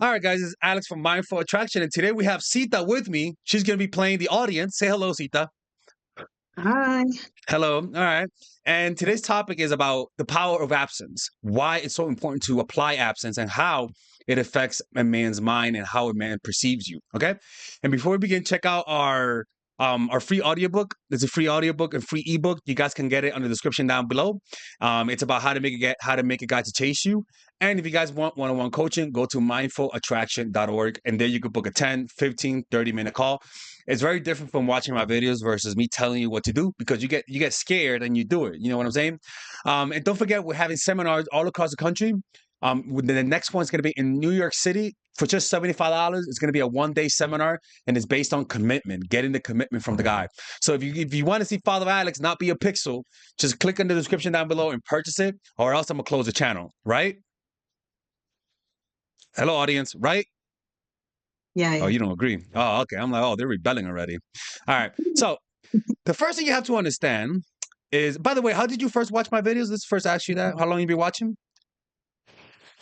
All right, guys, it's Alex from Mindful Attraction, and today we have Sita with me. She's going to be playing the audience. Say hello, Sita. Hi. Hello. All right. And today's topic is about the power of absence, why it's so important to apply absence, and how it affects a man's mind and how a man perceives you. Okay. And before we begin, check out our free audiobook. There's a free audiobook and free ebook. You guys can get it on the description down below. It's about how to make a guy to chase you. And if you guys want one-on-one coaching, go to mindfulattraction.org, and there you could book a 10, 15, 30-minute call. It's very different from watching my videos versus me telling you what to do, because you get scared and you do it. You know what I'm saying? And don't forget, we're having seminars all across the country. The next one's going to be in New York City for just $75. It's going to be a one-day seminar, and it's based on commitment, getting the commitment from the guy. So if you want to see Father Alex not be a pixel, just click in the description down below and purchase it, or else I'm going to close the channel, right? Hello, audience, right? Yeah, Oh, yeah. you don't agree? Oh, okay. I'm like, oh, they're rebelling already. All right. So the first thing you have to understand is, by the way, how did you first watch my videos? Let's first ask you that. How long you been watching?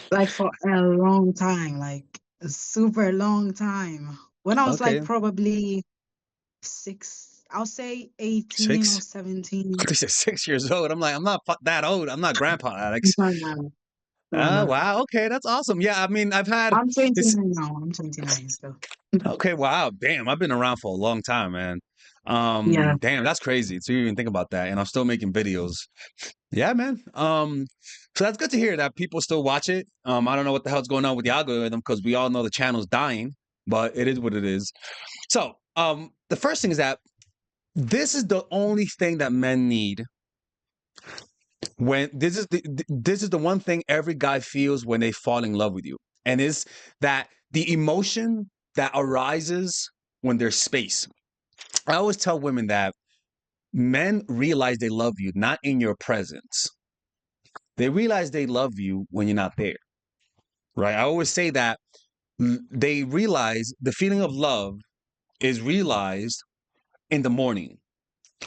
Like for a long time, like a super long time. When I was like Okay, probably I'll say 18 or 6. 17. They said 6 years old. I'm like, I'm not that old. I'm not Grandpa Alex. No, no, no, no. Wow. Okay, that's awesome. Yeah, I mean, I've had I'm this. 29 now. I'm 29 still. Okay, wow. Damn, I've been around for a long time, man. Yeah. Damn, that's crazy. So you even think about that, and I'm still making videos. Yeah, man. So that's good to hear that people still watch it. I don't know what the hell's going on with the algorithm, because we all know the channel's dying, but it is what it is. So, the first thing is that this is the only thing that men need. When this is the one thing every guy feels when they fall in love with you, and is that the emotion that arises when there's space. I always tell women that men realize they love you not in your presence. They realize they love you when you're not there, right? I always say that they realize the feeling of love is realized in the morning.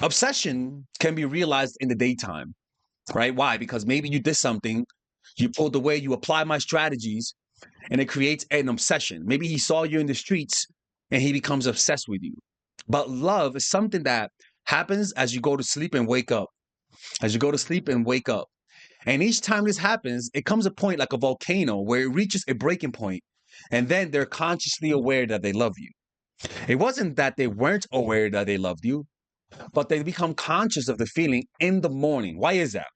Obsession can be realized in the daytime, right? Why? Because maybe you did something, you pulled away, you apply my strategies, and it creates an obsession. Maybe he saw you in the streets and he becomes obsessed with you. But love is something that happens as you go to sleep and wake up. As you go to sleep and wake up. And each time this happens, it comes a point like a volcano where it reaches a breaking point, and then they're consciously aware that they love you. It wasn't that they weren't aware that they loved you, but they become conscious of the feeling in the morning. Why is that?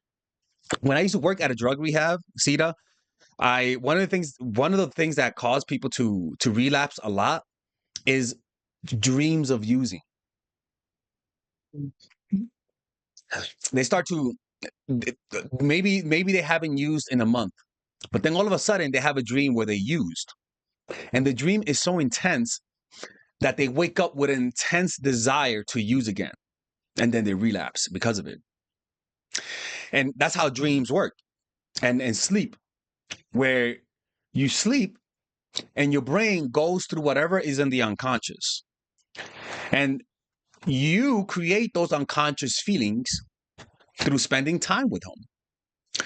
When I used to work at a drug rehab, CETA, I one of the things that cause people to relapse a lot is dreams of using. They start to maybe they haven't used in a month, but then all of a sudden they have a dream where they used. And the dream is so intense that they wake up with an intense desire to use again. And then they relapse because of it. And that's how dreams work. And sleep, where you sleep and your brain goes through whatever is in the unconscious. And you create those unconscious feelings through spending time with him.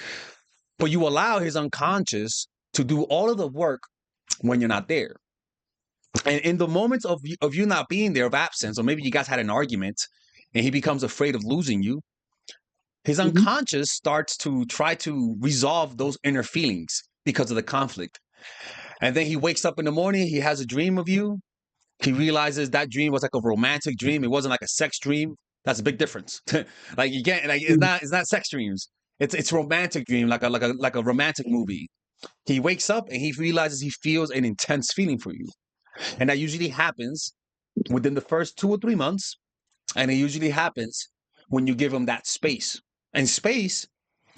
But you allow his unconscious to do all of the work when you're not there. And in the moments of you not being there, of absence, or maybe you guys had an argument and he becomes afraid of losing you, his Mhm. unconscious starts to try to resolve those inner feelings because of the conflict. And then he wakes up in the morning, he has a dream of you. He realizes that dream was like a romantic dream. It wasn't like a sex dream. That's a big difference. Like you can't like it's not sex dreams. It's romantic dream, like a romantic movie. He wakes up and he realizes he feels an intense feeling for you. And that usually happens within the first 2 or 3 months. And it usually happens when you give him that space. And space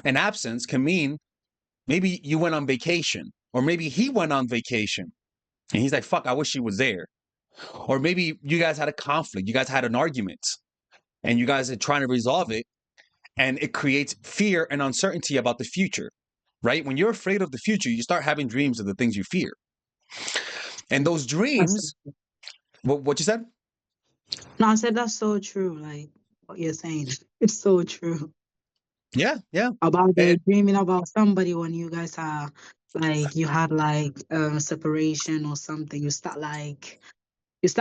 and absence can mean maybe you went on vacation, or maybe he went on vacation. And he's like, fuck, I wish he was there. Or maybe you guys had a conflict, you guys had an argument, and you guys are trying to resolve it. And it creates fear and uncertainty about the future, right? When you're afraid of the future, you start having dreams of the things you fear. And those That's dreams, what you said? No, I said that's so true. Like what you're saying, it's so true Yeah, yeah. about And the dreaming about somebody when you guys are like you had like separation or something, you start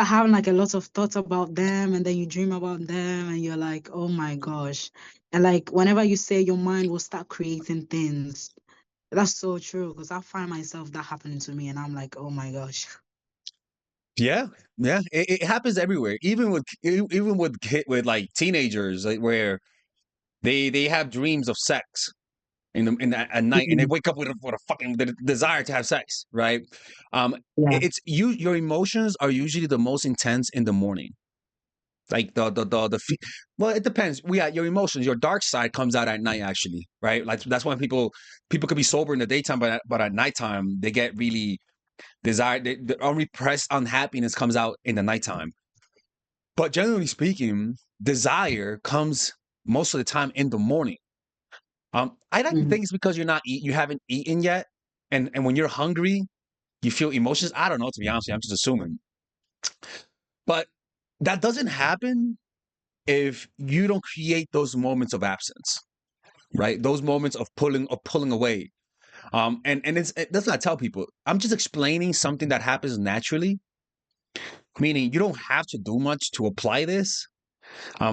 having like a lot of thoughts about them, and then you dream about them and you're like, oh my gosh. And like whenever you say, your mind will start creating things. That's so true, because I find myself that happening to me and I'm like, oh my gosh. Yeah, yeah, it happens everywhere. Even with with like teenagers, like where they have dreams of sex at night, and they Mm, wake up with a fucking desire to have sex, right? Um, yeah. it's you. Your emotions are usually the most intense in the morning. Like well, it depends. We got your emotions. Your dark side comes out at night, actually, right? Like that's why people could be sober in the daytime, but at nighttime they get really desire. The unrepressed unhappiness comes out in the nighttime. But generally speaking, desire comes most of the time in the morning. I like to Mm. think it's because you haven't eaten yet, and when you're hungry, you feel emotions. I don't know, to be honest with you, I'm just assuming. But that doesn't happen if you don't create those moments of absence, right? Those moments of pulling away. And that's what I tell people. I'm just explaining something that happens naturally, meaning you don't have to do much to apply this.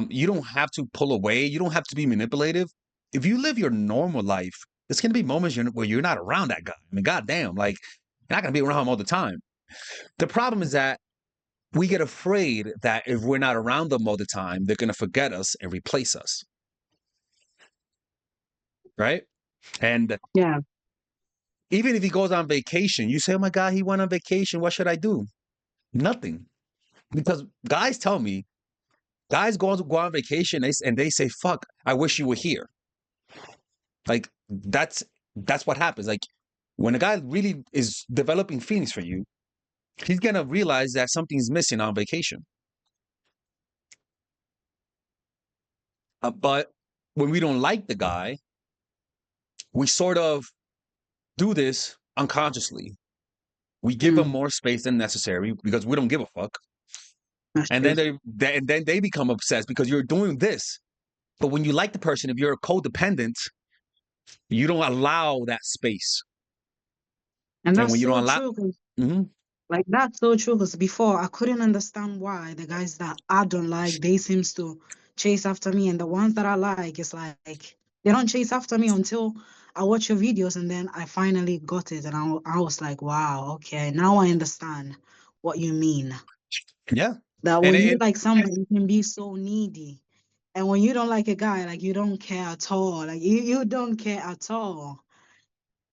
You don't have to pull away. You don't have to be manipulative. If you live your normal life, there's going to be moments where you're not around that guy. I mean, goddamn, like you're not going to be around him all the time. The problem is that we get afraid that if we're not around them all the time, they're going to forget us and replace us, right? And Yeah. even if he goes on vacation, you say, "Oh my God, he went on vacation. What should I do?" Nothing, because guys tell me, guys go on vacation and they say, "Fuck, I wish you were here." Like that's what happens. Like when a guy really is developing feelings for you, he's gonna realize that something's missing on vacation. But when we don't like the guy, we sort of do this unconsciously. We give them Mm. more space than necessary because we don't give a fuck, That's and true. then they become obsessed because you're doing this. But when you like the person, if you're codependent, you don't allow that space, And and that's when you don't so allow, true. Mhm. Like that's so true, because before I couldn't understand why the guys that I don't like, they seems to chase after me, and the ones that I like, it's like they don't chase after me until I watch your videos, and then I finally got it, and I was like, wow, okay, now I understand what you mean. Yeah, That and when you and like somebody, you can be so needy, and when you don't like a guy, like you don't care at all, like you don't care at all.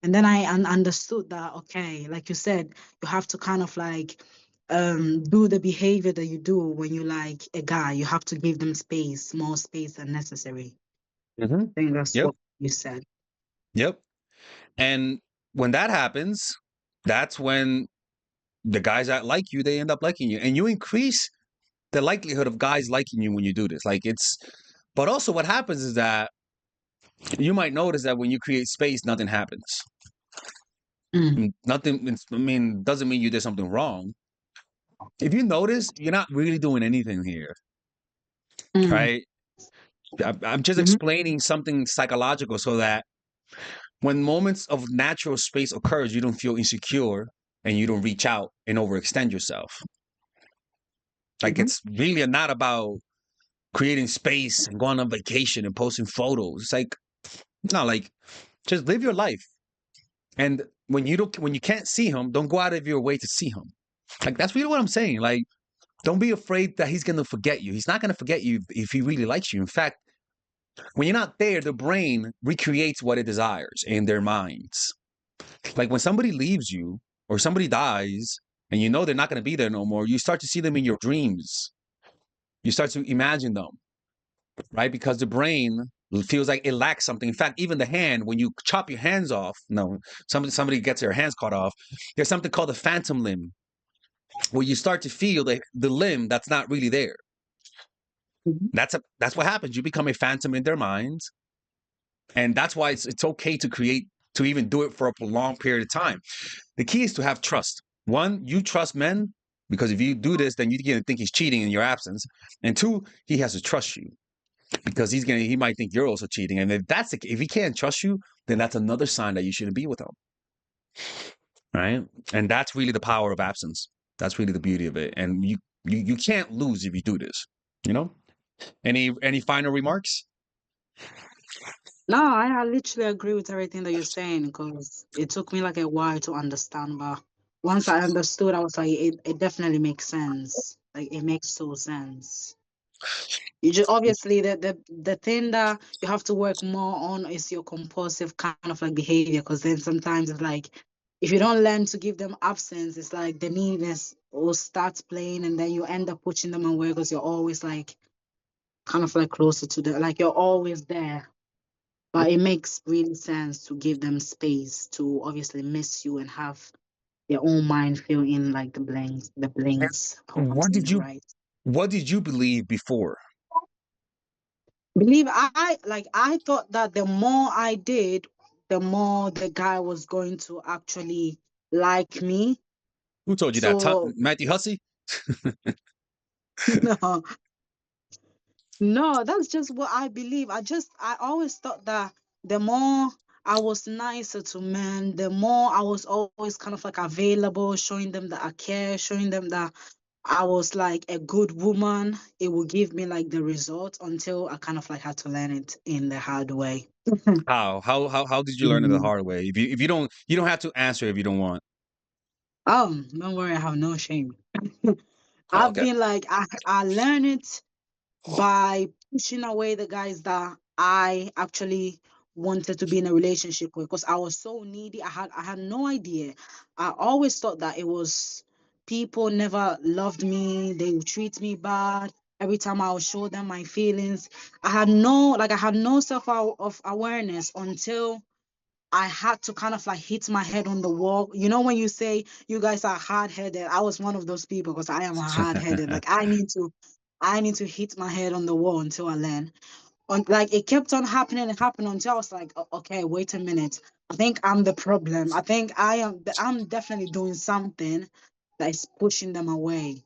And then I understood that, okay, like you said, you have to kind of like do the behavior that you do when you like a guy. You have to give them space, more space than necessary. Mhm. I think that's Yep, what you said. yep. And when that happens, that's when the guys that like you, they end up liking you, and you increase the likelihood of guys liking you when you do this. Like it's, but also what happens is that you might notice that when you create space, nothing happens. Mm, Nothing. I mean, doesn't mean you did something wrong. If you notice, you're not really doing anything here, mm, right? I'm just mhm. explaining something psychological so that when moments of natural space occurs, you don't feel insecure and you don't reach out and overextend yourself. Like Mhm. it's really not about creating space and going on vacation and posting photos. It's like no, like just live your life. And when you can't see him, don't go out of your way to see him. Like that's really what I'm saying. Like don't be afraid that he's gonna forget you. He's not gonna forget you if he really likes you. In fact, when you're not there, the brain recreates what it desires in their minds. Like when somebody leaves you or somebody dies and you know they're not gonna be there no more, you start to see them in your dreams. You start to imagine them, right? Because the brain feels like it lacks something. In fact, even the hand, when you chop your hands off, no, somebody gets their hands cut off, there's something called the phantom limb, where you start to feel the limb that's not really there. Mhm. That's what happens. You become a phantom in their minds, and that's why it's okay to create to even do it for a prolonged period of time. The key is to have trust. One, you trust men because if you do this, then you're gonna think he's cheating in your absence, and two, he has to trust you because he might think you're also cheating. And if he can't trust you, then that's another sign that you shouldn't be with him. right? And that's really the power of absence. That's really the beauty of it. And you can't lose if you do this. You know. Any final remarks? No, I literally agree with everything that you're saying because it took me like a while to understand, but once I understood, I was like, it definitely makes sense. Like it makes so sense. You just obviously the thing that you have to work more on is your compulsive kind of like behavior, because then sometimes it's like if you don't learn to give them absence, it's like the neediness will start playing, and then you end up pushing them away because you're always like kind of like closer to them, like you're always there. But it makes really sense to give them space to obviously miss you and have their own mind fill in like the blanks. I hope I'm What saying did it you right. What did you believe before? Believe I thought that the more I did, the more the guy was going to actually like me. Who told you that? So Matthew Hussey? no, no, that's just what I believe. I always thought that the more I was nicer to men, the more I was always kind of like available, showing them that I care, showing them that I was like a good woman, it will give me like the result until I kind of like had to learn it in the hard way. How did you learn it the Mhm. hard way? If you don't have to answer if you don't want. Don't worry, I have no shame. Oh, I've okay. been like I learned it by pushing away the guys that I actually wanted to be in a relationship with because I was so needy. I had no idea. I always thought that it was people never loved me, they would treat me bad. Every time I would show them my feelings, I had no self of awareness until I had to kind of like hit my head on the wall. You know, when you say you guys are hard headed, I was one of those people because I am hard headed. Like I need to hit my head on the wall until I learn. Like it kept on happening and happening until I was like, Okay, wait a minute. I think I'm the problem. I think I'm definitely doing something that is pushing them away.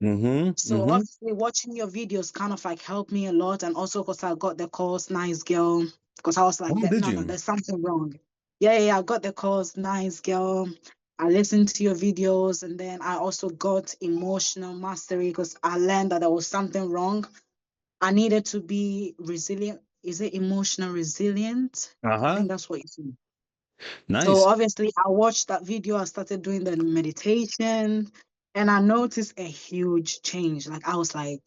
Mm-hmm. So Mm-hmm. obviously watching your videos kind of like helped me a lot, and also because I got the course nice girl, because I was like Oh, did no, you? there's something wrong. Yeah, I got the course nice girl. I listened to your videos, and then I also got emotional mastery because I learned that there was something wrong. I needed to be resilient. Is it emotional resilient? I Uh-huh. think that's what you said. So Nice. obviously, I watched that video. I started doing the meditation, and I noticed a huge change. Like I was like,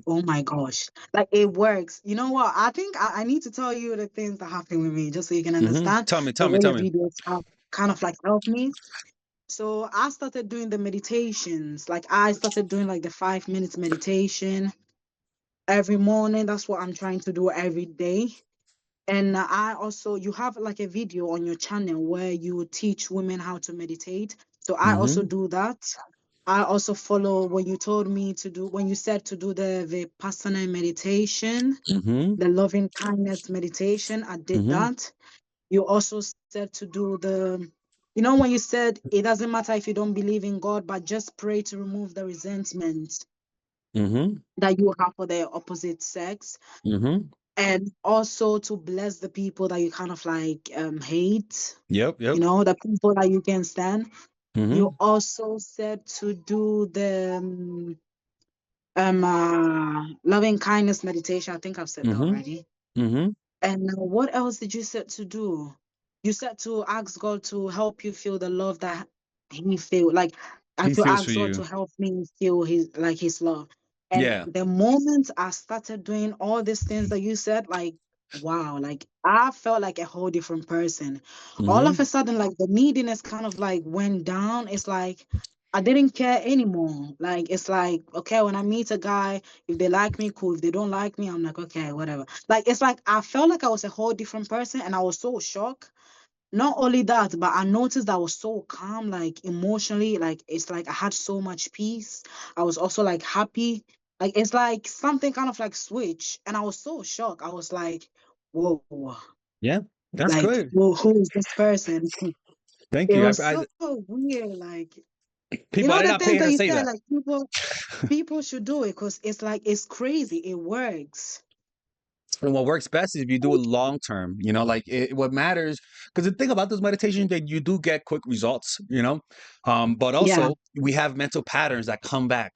"Oh my gosh!" Like it works. You know what? I think I need to tell you the things that happen with me, just so you can Mm-hmm. understand Tell me, the tell me, way tell your me. videos have kind of like helped me. So I started doing the meditations. Like I started doing like the 5 minutes meditation every morning. That's what I'm trying to do every day. And I also, you have like a video on your channel where you teach women how to meditate. So I also Mm-hmm. do that. I also follow when you told me to do, when you said to do the Vipassana meditation, Mm-hmm. the loving kindness meditation. I did Mm-hmm. that. You also said to do when you said it doesn't matter if you don't believe in God, but just pray to remove the resentment Mm-hmm. that you have for the opposite sex, Mm-hmm. and also to bless the people that you kind of like hate, Yep, yep. the people that you can stand. Mm-hmm. You also said to do the loving kindness meditation. I think I've said that Mm-hmm. already. Mm-hmm. And what else did you set to do? You said to ask God to help you feel the love that He feel. Like I He to feels for ask God you. to help me feel His love. And Yeah. the moment I started doing all these things that you said, like wow, like I felt like a whole different person. All of Mm-hmm. a sudden, like the neediness kind of like went down. It's like I didn't care anymore. Like it's like okay, when I meet a guy, if they like me, cool. If they don't like me, I'm like okay, whatever. Like it's like I felt like I was a whole different person, and I was so shocked. Not only that, but I noticed I was so calm, like emotionally, like it's like I had so much peace. I was also like happy. Like it's like something kind of like switch. And I was so shocked. I was like, whoa, Yeah. That's like, good. whoa, who is this person? Thank It you. was so weird. Like, People, I did the not pay things her that to you say said, that. like people should do it because it's like it's crazy. It works. And what works best is if you do it long term, like what matters, because the thing about those meditations that you do get quick results, but Yeah, also we have mental patterns that come back.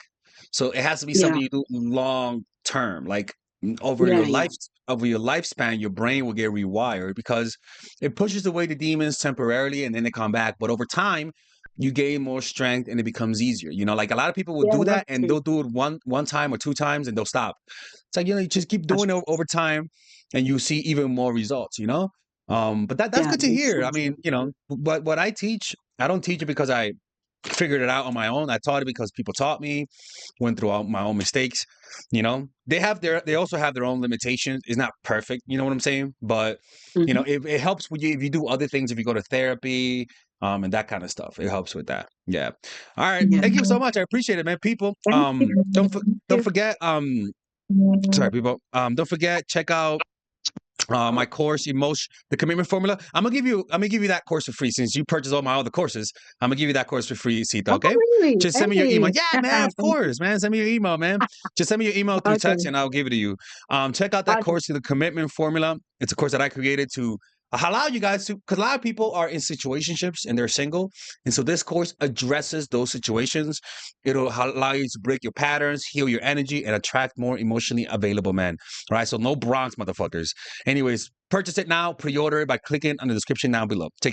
So it has to be yeah, something you do long term, like over yeah, your yeah, life, over your lifespan, your brain will get rewired because it pushes away the demons temporarily and then they come back. But over time, you gain more strength and it becomes easier. Like a lot of people will yeah. do that That's and true. they'll do it one time or two times and they'll stop. It's like, you just keep That's doing it over time and you see even more results. But that's yeah, good to that's hear. so I mean, true. what I teach, I don't teach it because I figured it out on my own. I taught it because people taught me, went through all my own mistakes. They also have their own limitations. It's not perfect, you know what I'm saying? But Hmm. it helps with you if you do other things, if you go to therapy, and that kind of stuff. It helps with that. Yeah. All right. Yeah. Thank you so much. I appreciate it, man. People, Thank you. Thank don't you. forget, sorry, people, don't forget, check out my course, emotion, the commitment formula. I'm gonna give you that course for free since you purchased all my other courses. I'm gonna give you that course for free, Sita. Oh, Okay, really? just send me your email. Hey. Yeah, man, of Thank you. course, man. Send me your email, man. Just send me your email through text Okay. and I'll give it to you. Check out that Okay. course, the commitment formula. It's a course that I created to allow you guys to, because a lot of people are in situationships and they're single, and so this course addresses those situations. It'll allow you to break your patterns, heal your energy, and attract more emotionally available men. All right, so no Bronx, motherfuckers. Anyways, purchase it now, pre-order it by clicking on the description down below. Take